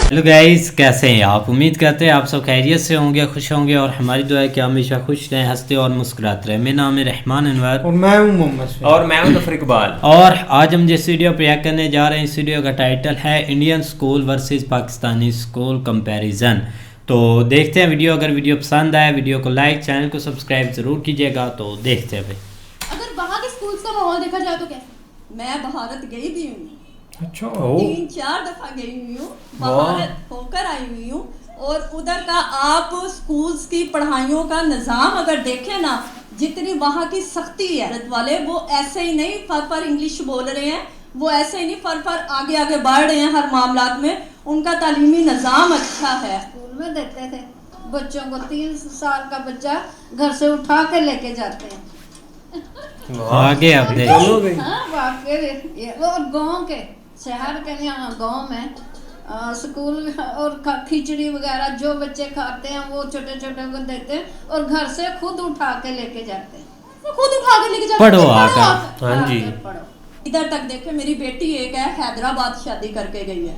Hello guys, कैसे हैं आप। उम्मीद करते हैं आप सब खैरियत से होंगे, खुश होंगे और हमारी दुआ है कि हमेशा खुश रहें, हंसते और मुस्कुराते रहें। मेरा नाम है रहमान अनवर और मैं हूं मोहम्मद शफीक। और मैं हूं तफर इकबाल। और आज हम जिस वीडियो पर रिएक्ट करने जा रहे हैं, इस वीडियो का टाइटल है Indian school versus Pakistani school comparison. तो देखते हैं वीडियो। अगर वीडियो पसंद आए वीडियो को लाइक, चैनल को सब्सक्राइब ज़रूर कीजिएगा। तो देखते हैं भाई। अगर वहाँ के स्कूल्स का माहौल देखा जाए तो कैसे? मैं भारत गई भी हूँ, अच्छा 3-4 दफा गई हुई हूँ, भारत होकर आई हुई हूँ। और उधर का आप स्कूल्स की पढ़ाइयों का निज़ाम अगर देखें ना, जितनी वहाँ की सख्ती है, भारत वाले वो ऐसे ही नहीं फर इंग्लिश बोल रहे हैं, वो ऐसे ही नहीं फर आगे आगे बढ़ रहे हैं हर मामलात में। उनका तालीमी निज़ाम अच्छा है। स्कूल में देते थे बच्चों को, 3 साल का बच्चा घर से उठा के लेके जाते हैं। आगे आप देख। हाँ वाकई। और गांव के, शहर के यहाँ गांव में स्कूल और खिचड़ी वगैरह जो बच्चे खाते हैं वो छोटे छोटे को देते हैं और घर से खुद उठा के लेके जाते हैं। खुद उठा के लेके जाते पढ़ो हैं, आकर। हाँ जी। पढ़ो। इधर तक देखे, मेरी बेटी एक है हैदराबाद शादी करके गई है,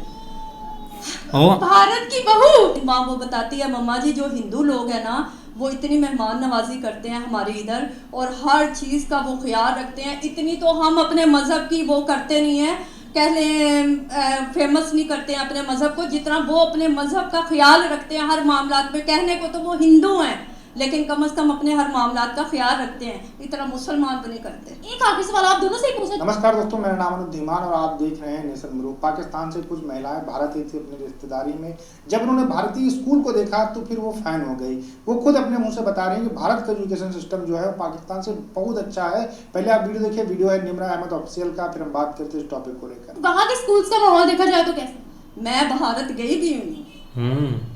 ओ भारत की बहू। माँ वो बताती है, मम्मा जी जो हिंदू लोग हैं ना वो इतनी मेहमान नवाजी करते हैं हमारे इधर और हर चीज़ का वो ख्याल रखते हैं। इतनी तो हम अपने मज़हब की वो करते नहीं हैं, कह लें फेमस नहीं करते हैं अपने मज़हब को, जितना वो अपने मज़हब का ख्याल रखते हैं हर मामलात में। कहने को तो वो हिंदू हैं लेकिन कम से कम अपने हर मामलात का ख्याल रखते हैं, इतना मुसलमान तो नहीं करते। एक आखिरी सवाल आप दोनों से ही पूछे। नमस्कार दोस्तों, मेरा नाम अनुद्दीमान और आप देख रहे हैं नेशन ग्रुप। पाकिस्तान से कुछ महिलाएं भारत आई थी अपनी रिश्तेदारी में। जब उन्होंने भारतीय स्कूल को देखा तो फिर वो फैन हो गई। वो खुद अपने मुंह से बता रही हैं कि भारत का एजुकेशन सिस्टम जो है वो पाकिस्तान से बहुत अच्छा है। पहले आप वीडियो देखिए, वीडियो है निम्रा अहमद ऑफिशियल का, फिर हम बात करते हैं इस टॉपिक को लेकर। वहाँ के स्कूल्स का माहौल देखा जाए तो कैसे? मैं भारत गई भी हूँ,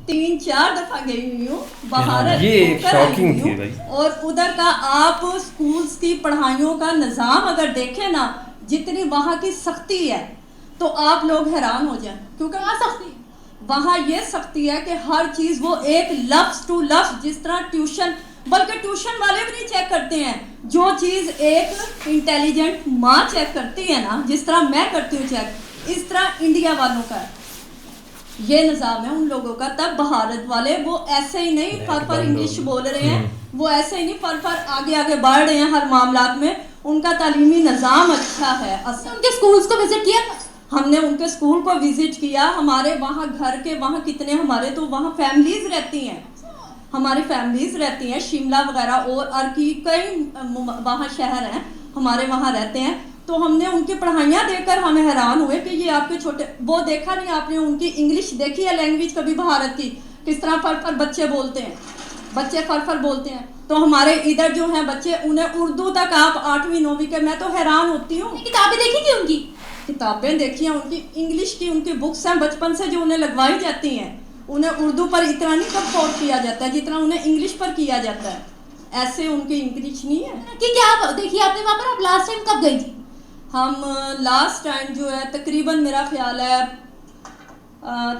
3-4 दफा गई हुई हूँ, भारत ये एक होकर आई शॉकिंग हुई थी भाई। हूँ। और उधर का आप स्कूल्स की पढ़ाइयों का निज़ाम अगर देखें ना, जितनी वहाँ की सख्ती है तो आप लोग हैरान हो जाएं। क्योंकि वहाँ सख्ती, वहाँ ये सख्ती है कि हर चीज़ वो एक लफ्ज़ टू लफ्ज़, जिस तरह ट्यूशन, बल्कि ट्यूशन वाले भी नहीं चेक करते हैं। जो चीज़ एक इंटेलिजेंट माँ चेक करती है ना, जिस तरह मैं करती हूँ चेक, इस तरह इंडिया वालों का ये निज़ाम है उन लोगों का। तब भारत वाले वो ऐसे ही नहीं फर इंग्लिश बोल रहे हैं, वो ऐसे ही नहीं फर आगे आगे बढ़ रहे हैं हर मामलात में। उनका तालीमी निज़ाम अच्छा है। उनके स्कूल्स को विजिट किया? हमने उनके स्कूल को विजिट किया। हमारे वहाँ घर के वहाँ कितने हमारे तो वहाँ फैमिलीज़ रहती हैं, हमारी फैमिलीज़ रहती हैं शिमला वगैरह और की कई वहाँ शहर हैं हमारे वहाँ रहते हैं। तो हमने उनकी पढ़ाइयाँ देखकर हमें हैरान हुए कि ये आपके छोटे, वो देखा नहीं आपने उनकी इंग्लिश देखी है लैंग्वेज कभी भारत की, किस तरह फर बच्चे बोलते हैं, बच्चे फर बोलते हैं। तो हमारे इधर जो हैं बच्चे, उन्हें उर्दू तक आप 8वीं 9वीं के, मैं तो हैरान होती हूँ। किताबें देखी थी उनकी? किताबें देखी हैं उनकी, इंग्लिश की उनकी बुक्स हैं बचपन से जो उन्हें लगवाई जाती हैं। उन्हें उर्दू पर इतना नहीं कब किया जाता है जितना उन्हें इंग्लिश पर किया जाता है। ऐसे उनकी इंग्लिश नहीं है कि क्या देखिए आपने वहाँ पर? आप लास्ट टाइम कब गई थी? हम लास्ट टाइम जो है तकरीबन मेरा ख्याल है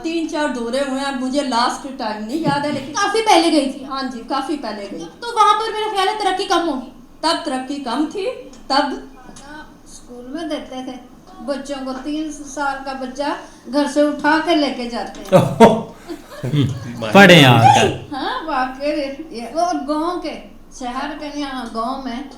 3-4 दौरे हुए हैं, मुझे लास्ट टाइम नहीं याद है लेकिन काफी पहले गई थी। हाँ जी काफ़ी पहले गई। तो वहाँ पर मेरा ख्याल है तरक्की कम होगी। तब तरक्की कम थी। तब स्कूल में देते थे बच्चों को, 3 साल का बच्चा घर से उठा के लेके जाते हैं। पढ़े आकर। हाँ वाकई। और गांव के, शहर के यहाँ गांव में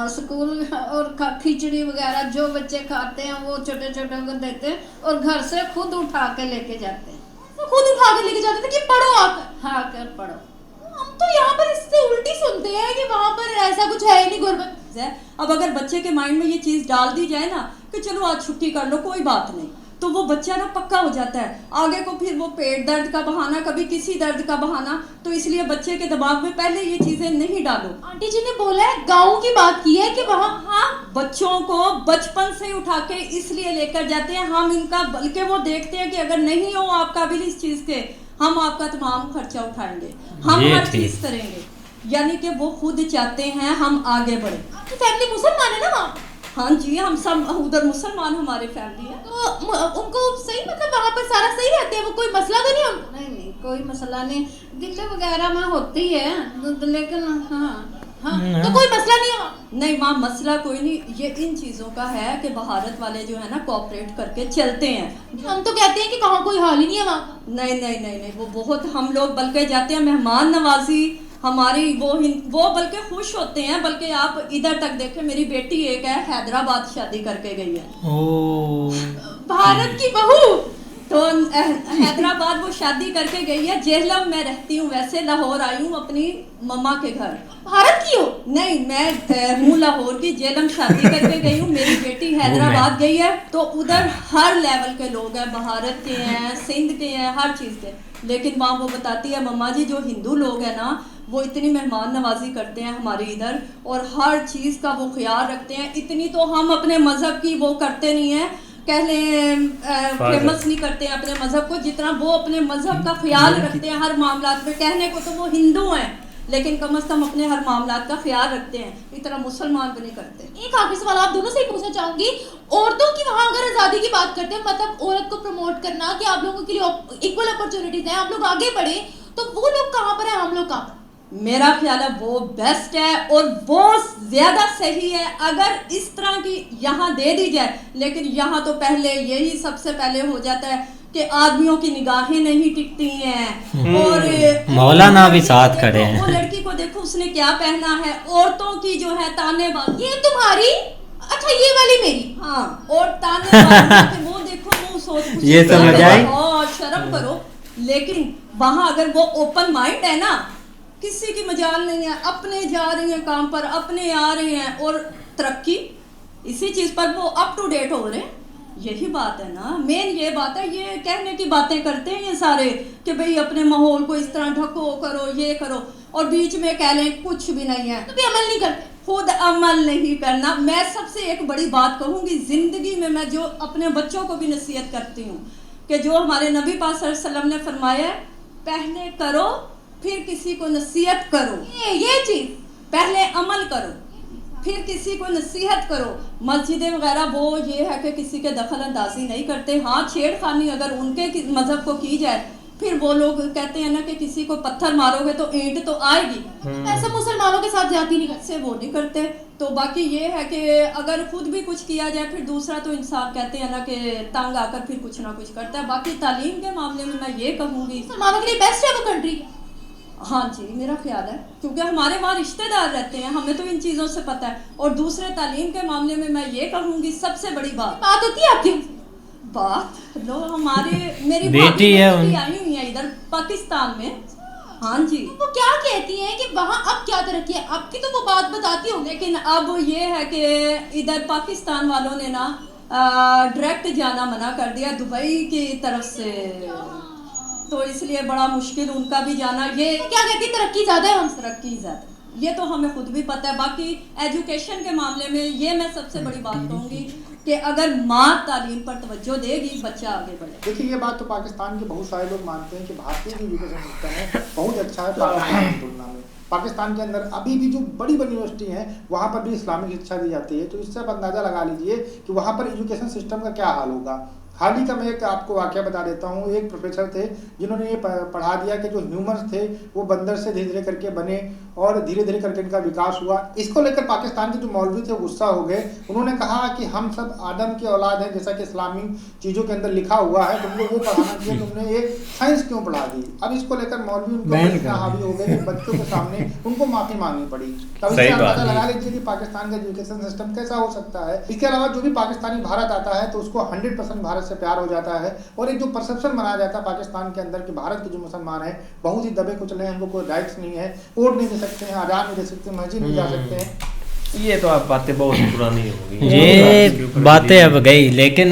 स्कूल और खिचड़ी वगैरह जो बच्चे खाते हैं वो छोटे छोटे को देते हैं और घर से खुद उठा के लेके जाते हैं। खुद उठा के लेके जाते थे कि पढ़ो आकर। हाँ कर पढ़ो। हम तो यहाँ पर इससे उल्टी सुनते हैं कि वहाँ पर ऐसा कुछ है ही नहीं, गुरबत है। अब अगर बच्चे के माइंड में ये चीज़ डाल दी जाए ना कि चलो आज छुट्टी कर लो कोई बात नहीं, तो वो बच्चा ना पक्का हो जाता है। आगे को फिर वो पेट दर्द का बहाना, कभी किसी दर्द का बहाना, तो इसलिए बच्चे के दिमाग में पहले ये चीज़ें नहीं डालो। आंटी जी ने बोला है गाँव की बात की है कि वहाँ हाँ बच्चों को बचपन से ही उठा के इसलिए लेकर जाते हैं हम इनका, बल्कि वो देखते हैं कि अगर नहीं हो आप काबिल इस चीज़ के, हम आपका तमाम खर्चा उठाएंगे, हम हर चीज़ करेंगे। यानी कि वो खुद चाहते हैं हम आगे बढ़े। आपकी फैमिली मुसलमान है ना वहाँ? हाँ जी हम सब उधर मुसलमान हमारी फैमिली है। तो उनको सही, मतलब वहाँ पर सारा सही रहते हैं, वो कोई मसला तो नहीं उनको? नहीं कोई मसला नहीं, गिल्ले वगैरह में होती है लेकिन हाँ हाँ, तो कोई मसला नहीं है वहाँ? नहीं, वहाँ मसला कोई नहीं, ये इन चीज़ों का है कि भारत वाले जो है ना कोऑपरेट करके चलते हैं। हम तो कहते हैं कि कहाँ कोई हाल ही नहीं है वहाँ। नहीं नहीं नहीं नहीं, वो बहुत, हम लोग बल्कि जाते हैं, मेहमान नवाजी हमारी वो बल्कि खुश होते हैं। बल्कि आप इधर तक देखें, मेरी बेटी एक है हैदराबाद शादी करके गई है। भारत की बहू तो हैदराबाद वो शादी करके गई है। जेहलम में रहती हूँ, वैसे लाहौर आई हूँ अपनी मम्मा के घर। भारत की हो? नहीं, मैं हूँ लाहौर की, जेहलम शादी करके गई हूँ। मेरी बेटी हैदराबाद गई है। तो उधर हर लेवल के लोग हैं, भारत के हैं, सिंध के हैं, हर चीज़ के। लेकिन वहाँ वो बताती है मम्मा जी, जो हिंदू लोग हैं ना, वो इतनी मेहमान नवाजी करते हैं हमारे इधर, और हर चीज़ का वो ख्याल रखते हैं। इतनी तो हम अपने मज़हब की वो करते नहीं हैं, कह लें फेमस नहीं करते हैं अपने मज़हब को, जितना वो अपने मज़हब का ख्याल रखते हैं हर मामलात में। कहने को तो वो हिंदू हैं, लेकिन कम से कम अपने हर मामलात का ख्याल रखते हैं। इतना मुसलमान भी नहीं करते। एक आखिरी सवाल आप दोनों से ही पूछना चाहूंगी, औरतों की वहाँ अगर आज़ादी की बात करते हैं, मतलब औरत को प्रमोट करना कि आप लोगों के लिए इक्वल अपॉर्चुनिटीज हैं, आप लोग आगे बढ़े, तो वो लोग कहाँ पर है, हम लोग कहाँ पर? मेरा ख्याल है वो बेस्ट है और वो ज़्यादा सही है अगर इस तरह की यहाँ दे दी जाए। लेकिन यहाँ तो पहले यही सबसे पहले हो जाता है कि आदमियों की निगाहें नहीं टिकती हैं, और मौलाना भी साथ खड़े हैं। वो लड़की को देखो उसने क्या पहना है, औरतों की जो है तानेबाजी। ये तुम्हारी, अच्छा ये वाली मेरी, हाँ, और तानेबाजी वो देखो, वो सोच ये समझ आई, और शर्म करो। लेकिन वहाँ अगर वो ओपन माइंड है ना, किसी की मजाल नहीं है, अपने जा रही हैं काम पर, अपने आ रहे हैं, और तरक्की इसी चीज़ पर वो अप टू डेट हो रहे हैं। यही बात है ना, मेन ये बात है। ये कहने की बातें करते हैं ये सारे कि भाई अपने माहौल को इस तरह ढको, करो, ये करो, और बीच में कह लें कुछ भी नहीं है, तो भी अमल नहीं करते। खुद अमल नहीं करना। मैं सबसे एक बड़ी बात कहूँगी ज़िंदगी में, मैं जो अपने बच्चों को भी नसीहत करती हूँ कि जो हमारे नबी पाक सल्लल्लाहु अलैहि वसल्लम ने फरमाया है, पहले करो फिर किसी को नसीहत करो। ये चीज़, पहले अमल करो फिर किसी को नसीहत करो। मस्जिदें वगैरह वो ये है कि किसी के दखल अंदाजी नहीं करते। हाँ, छेड़खानी अगर उनके मज़हब को की जाए, फिर वो लोग कहते हैं ना कि किसी को पत्थर मारोगे तो ईंट तो आएगी। ऐसा मुसलमानों के साथ ज्यादती नहीं से वो नहीं करते। तो बाकी ये है कि अगर खुद भी कुछ किया जाए, फिर दूसरा तो इंसान कहते हैं ना कि तंग आकर फिर कुछ ना कुछ करता है। बाकी तालीम के मामले में मैं ये कहूँगी, मुसलमानों के लिए बेस्ट है वो कंट्री। हाँ जी, मेरा ख्याल है, क्योंकि हमारे वहाँ रिश्तेदार रहते हैं, हमें तो इन चीज़ों से पता है। और दूसरे तालीम के मामले में मैं ये कहूँगी, सबसे बड़ी बात होती है आपकी बात लो, हमारे मेरी बेटी है आई हुई है इधर पाकिस्तान में। हाँ जी, वो क्या कहती हैं कि वहाँ अब क्या तरक्की है आपकी, तो वो बात बताती हो। लेकिन अब ये है कि इधर पाकिस्तान वालों ने ना डायरेक्ट जाना मना कर दिया दुबई की तरफ से, तो इसलिए बड़ा मुश्किल उनका भी जाना। ये क्या कहती है, तरक्की ज़्यादा है हमसे। तरक्की ज़्यादा, ये तो हमें खुद भी पता है। बाकी एजुकेशन के मामले में ये मैं सबसे बड़ी बात कहूँगी कि अगर माँ तालीम पर तवज्जो देगी, बच्चा आगे बढ़े। देखिए, ये बात तो पाकिस्तान के बहुत सारे लोग मानते हैं कि भारतीय जो एजुकेशन सिस्टम है बहुत अच्छा है पाकिस्तान की तुलना में। पाकिस्तान के अंदर अभी भी जो बड़ी बड़ी यूनिवर्सिटी हैं वहाँ पर भी इस्लामिक शिक्षा दी जाती है। तो इससे आप अंदाज़ा लगा लीजिए कि वहाँ पर एजुकेशन सिस्टम का क्या हाल होगा। हाल ही का मैं एक आपको वाकया बता देता हूँ। एक प्रोफेसर थे जिन्होंने ये पढ़ा दिया कि जो ह्यूमंस थे वो बंदर से धीरे धीरे करके बने और धीरे धीरे करके इनका विकास हुआ। इसको लेकर पाकिस्तान के जो मौलवी थे गुस्सा हो गए। उन्होंने कहा कि हम सब आदम की औलाद हैं, जैसा कि इस्लामी चीज़ों के अंदर लिखा हुआ है, तुमको वो पढ़ाना चाहिए, तुमने ये साइंस क्यों पढ़ा दी। अब इसको लेकर मौलवी उनको इतना हावी हो गए कि बच्चों के सामने उनको माफ़ी मांगनी पड़ी। तब इससे अंदाजा लगा लीजिए कि पाकिस्तान का एजुकेशन सिस्टम कैसा हो सकता है। इसके अलावा जो भी पाकिस्तानी भारत आता है तो उसको 100% भारत से प्यार हो जाता है, और एक जो परसेप्शन बनाया जाता है पाकिस्तान के अंदर कि भारत के जो मुसलमान हैं बहुत ही दबे कुचले हैं, उनको कोई राइट्स नहीं है, वोट नहीं दे सकते हैं, आज़ाद नहीं दे सकते, मस्जिद नहीं जा सकते हैं। ये तो आप बातें बहुत पुरानी हो गई, ये बातें अब गई। लेकिन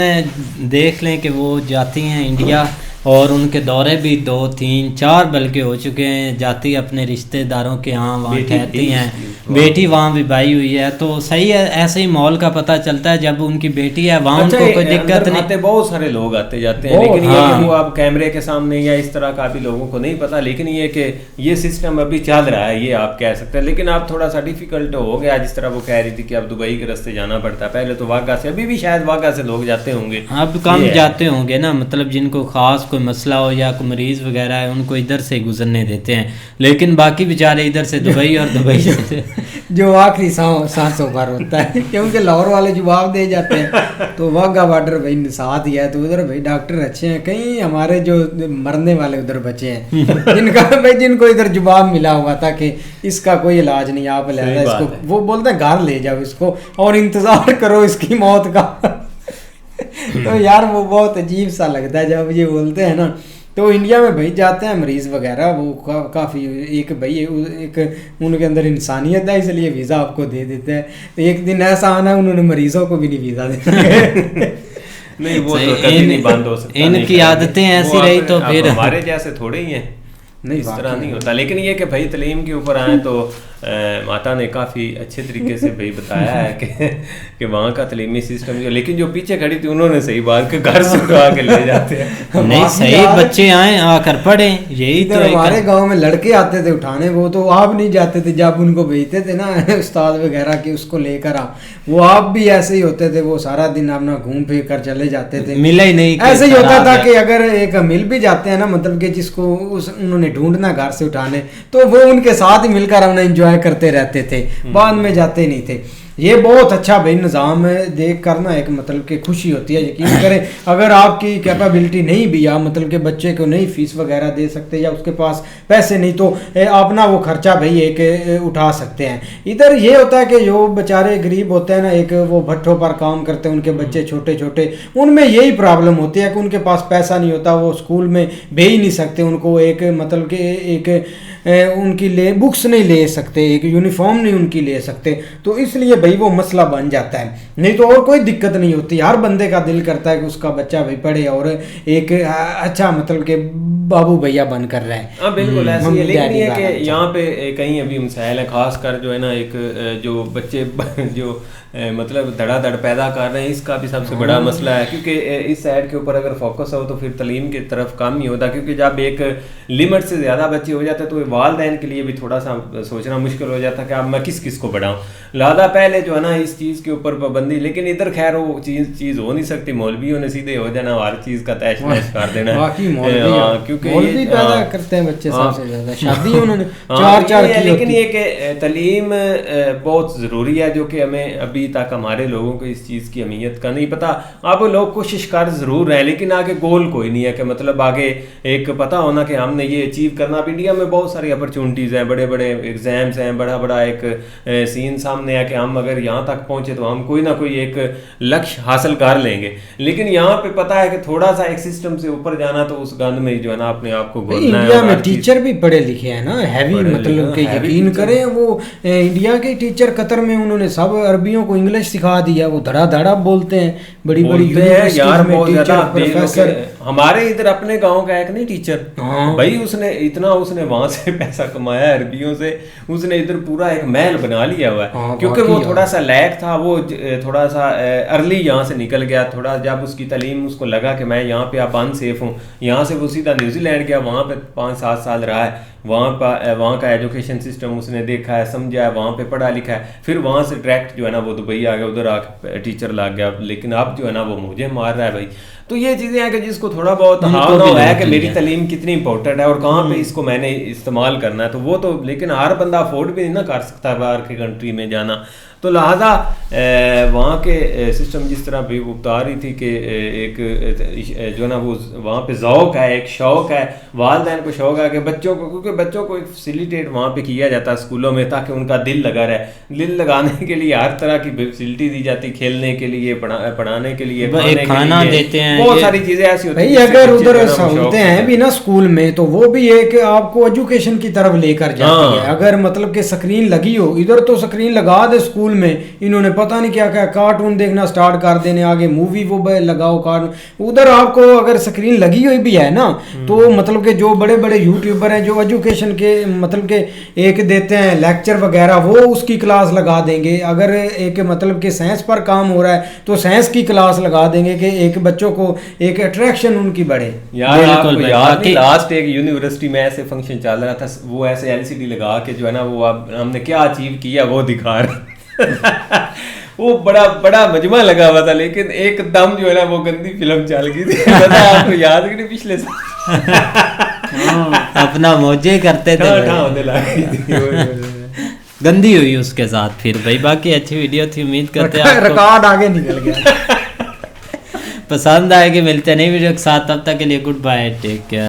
देख लें कि वो जाती हैं इंडिया और उनके दौरे भी 2, 3, 4 बल्कि हो चुके हैं, जाती अपने रिश्तेदारों के यहाँ, वहाँ ठहरती हैं, बेटी वहाँ भी भाई हुई है। तो सही है, ऐसे ही माहौल का पता चलता है जब उनकी बेटी है वहाँ उनको कोई दिक्कत नहीं। बहुत सारे लोग आते जाते हैं, लेकिन ये कि वो अब कैमरे के सामने या इस तरह का भी लोगों को नहीं पता। लेकिन ये कि ये सिस्टम अभी चल रहा है, ये आप कह सकते हैं। लेकिन आप थोड़ा सा डिफिकल्ट हो गया, जिस तरह वो कह रही थी कि अब दुबई के रास्ते जाना पड़ता है। पहले तो वाघा से, अभी भी शायद वाघा से लोग जाते होंगे, अब कम जाते होंगे ना, मतलब जिनको खास कोई मसला हो या कोई मरीज वगैरह है उनको इधर से गुजरने देते हैं, लेकिन बाकी बेचारे इधर से दुबई और दुबई से जो आखिरी सांसों पर होता है, क्योंकि लाहौर वाले जवाब दे जाते हैं। तो वाघा बॉर्डर भाई साथ ही है, तो उधर भाई डॉक्टर अच्छे हैं, कहीं हमारे जो मरने वाले उधर बचे हैं जिनको इधर जवाब मिला हुआ था कि इसका कोई इलाज नहीं, आप ले इसको, वो बोलते हैं घर ले जाओ इसको और इंतजार करो इसकी मौत का। तो यार वो बहुत अजीब सा लगता है जब ये बोलते हैं ना। तो इंडिया में भाई जाते हैं मरीज़ वगैरह, वो काफ़ी एक भाई एक उनके अंदर इंसानियत है, इसलिए वीज़ा आपको दे देते हैं। तो एक दिन ऐसा आना उन्होंने मरीज़ों को भी नहीं वीज़ा देना। नहीं वो तो कभी नहीं बंद हो सकता, इनकी आदतें ऐसी रही तो फिर हमारे जैसे थोड़े ही हैं, नहीं इस तरह नहीं होता। लेकिन ये कि भाई तलीम के ऊपर आए तो माता ने काफ़ी अच्छे तरीके से भाई बताया है कि वहाँ का तलीमी सिस्टम जो, लेकिन जो पीछे खड़ी थी उन्होंने सही बात के घर से उठा के ले जाते हैं। नहीं सही बच्चे आए आकर पढ़े, यही तो हमारे गांव में लड़के आते थे उठाने, वो तो आप नहीं जाते थे जब उनको भेजते थे ना उस्ताद वगैरह कि उसको लेकर आ, वो आप भी ऐसे ही होते थे, वो सारा दिन अपना घूम फिर कर चले जाते थे, मिला ही नहीं। ऐसे ही होता था कि अगर एक मिल भी जाते हैं ना, मतलब कि जिसको उन्होंने ढूंढना घर से उठाने, तो वो उनके साथ ही मिलकर अपना एंजॉय करते रहते थे, बाद में जाते नहीं थे। ये बहुत अच्छा भाई निज़ाम है, देख कर ना एक मतलब कि खुशी होती है। यकीन करें अगर आपकी कैपेबिलिटी नहीं भी, आप मतलब कि बच्चे को नहीं फीस वगैरह दे सकते या उसके पास पैसे नहीं, तो अपना वो खर्चा भाई एक उठा सकते हैं। इधर ये होता है कि जो बेचारे गरीब होते हैं ना, एक वो भट्ठों पर काम करते हैं, उनके बच्चे छोटे छोटे, उनमें यही प्रॉब्लम होती है कि उनके पास पैसा नहीं होता, वो स्कूल में भेज ही नहीं सकते, उनको एक मतलब कि एक उनकी बुक्स नहीं ले सकते, एक यूनिफॉर्म नहीं उनकी ले सकते, तो इसलिए भाई वो मसला बन जाता है। नहीं तो और कोई दिक्कत नहीं होती, हर बंदे का दिल करता है कि उसका बच्चा भाई पढ़े और एक अच्छा मतलब के बाबू भैया बन कर रहे हैं। हाँ बिल्कुल ऐसे ही है, लेकिन ये कि यहाँ पे कहीं अभी मसाइल है, खास कर जो है ना एक जो बच्चे जो मतलब धड़ाधड़ पैदा कर रहे हैं, इसका भी सबसे बड़ा मसला है, क्योंकि इस साइड के ऊपर अगर फोकस हो तो फिर तलीम की तरफ कम ही होता, क्योंकि जब एक लिमिट से ज़्यादा बच्चे हो जाते हैं तो वालिदैन के लिए भी थोड़ा सा सोचना मुश्किल हो जाता है कि अब मैं किस किस को बढ़ाऊँ। लिहाजा पहले जो है ना इस चीज़ के ऊपर पाबंदी, लेकिन इधर खैर वो चीज़ हो नहीं सकती, मौलवियों ने सीधे हो जाना हर चीज़ का तहस नहस कर देना, क्योंकि मौलवी पैदा करते हैं बच्चे सबसे ज़्यादा, शादी उन्होंने चार की। लेकिन ये कि तलीम बहुत ज़रूरी है, जो कि हमें अभी तक हमारे लोगों को इस चीज़ की अहमियत का नहीं पता। अब लोग कोशिश कर ज़रूर रहे हैं, लेकिन आगे गोल कोई नहीं है कि मतलब आगे एक पता होना कि हमने ये अचीव करना। अब इंडिया में बहुत सारी अपॉर्चुनिटीज़ हैं, बड़े बड़े एग्ज़ाम्स हैं, बड़ा बड़ा एक सीन सामने है कि हम अगर यहाँ तक पहुँचे तो हम कोई ना कोई एक लक्ष्य हासिल कर लेंगे। लेकिन यहाँ पे पता है कि थोड़ा सा एक सिस्टम से ऊपर जाना, तो उस गंद में जो है ना अपने आप को घोलना है। इंडिया में टीचर भी पढ़े लिखे हैं ना, हैवी मतलब कि यकीन करें वो इंडिया के टीचर कतर में उन्होंने सब अरबियों को इंग्लिश सिखा दिया, वो धड़ा धड़ा बोलते हैं, बड़ी बड़ी यार बहुत ज़्यादा प्रोफेसर। हमारे इधर अपने गांव का एक नहीं टीचर, भाई उसने वहां से पैसा कमाया अरबियों से, उसने इधर पूरा एक महल बना लिया हुआ है, क्योंकि वो थोड़ा सा लैक था, वो थोड़ा सा अर्ली यहाँ से निकल गया, थोड़ा जब उसकी तालीम उसको लगा कि मैं यहाँ पे अब अनसेफ हूँ, यहाँ से वो सीधा न्यूजीलैंड गया, वहाँ पे 5-7 साल रहा है, वहाँ का एजुकेशन सिस्टम उसने देखा है, समझा है, वहाँ पे पढ़ा लिखा है, फिर वहाँ से डायरेक्ट जो है ना वो दुबई आ गया, उधर आके टीचर लग गया, लेकिन अब जो है ना वो मुझे मार रहा है भाई। तो ये चीज़ें हैं कि जिसको थोड़ा बहुत हाँ है कि मेरी तालीम कितनी इंपॉर्टेंट है और कहाँ पे इसको मैंने इस्तेमाल करना है, तो वो तो लेकिन हर बंदा अफोर्ड भी नहीं ना कर सकता बाहर की कंट्री में जाना। तो लिहाजा वहाँ के सिस्टम जिस तरह भी वो बता रही थी कि एक जो ना वो वहाँ पे ज़ौक़ है, एक शौक़ है, वालिदैन को शौक़ है कि बच्चों को, क्योंकि बच्चों को एक फैसिलिटेट वहाँ पे किया जाता है स्कूलों में, ताकि उनका दिल लगा रहे। दिल लगाने के लिए हर तरह की फैसिलिटी दी जाती, खेलने के लिए, पढ़ाने के लिए, खाना देते हैं, बहुत सारी चीज़ें ऐसी होती हैं। अगर उधर सहूलतें हैं भी ना स्कूल में, तो वो भी एक आपको एजुकेशन की तरफ लेकर जाती है। अगर मतलब कि स्क्रीन लगी हो, इधर तो स्क्रीन लगा दे स्कूल में, इन्होंने पता नहीं क्या क्या कार्टून देखना स्टार्ट कर देने, आगे मूवी वो लगाओ कार्टून। उधर आपको अगर स्क्रीन लगी हुई भी है ना, तो मतलब कि जो बड़े बड़े यूट्यूबर हैं जो एजुकेशन के मतलब के एक देते हैं लेक्चर वगैरह, वो उसकी क्लास लगा देंगे। अगर एक मतलब कि साइंस पर काम हो रहा है तो साइंस की क्लास लगा देंगे कि एक बच्चों को एक अट्रैक्शन उनकी बढ़े। यार आपको याद नहीं, लास्ट एक यूनिवर्सिटी में ऐसे फंक्शन चल रहा था, वो ऐसे एलसीडी लगा के जो है ना वो हमने क्या अचीव किया वो दिखा रहे वो बड़ा बड़ा मजमा लगा हुआ था, लेकिन एकदम जो है ना वो गंदी फिल्म चल गई थी। पता है आपको याद कि नहीं, पिछले साल अपना मौजे करते थे। गंदी हुई उसके साथ फिर भाई। बाकी अच्छी वीडियो थी, उम्मीद करते हैं रिकॉर्ड आगे निकल गया। पसंद आएगी। मिलते हैं नई वीडियो के साथ, तब तक के लिए गुड बाय, टेक केयर।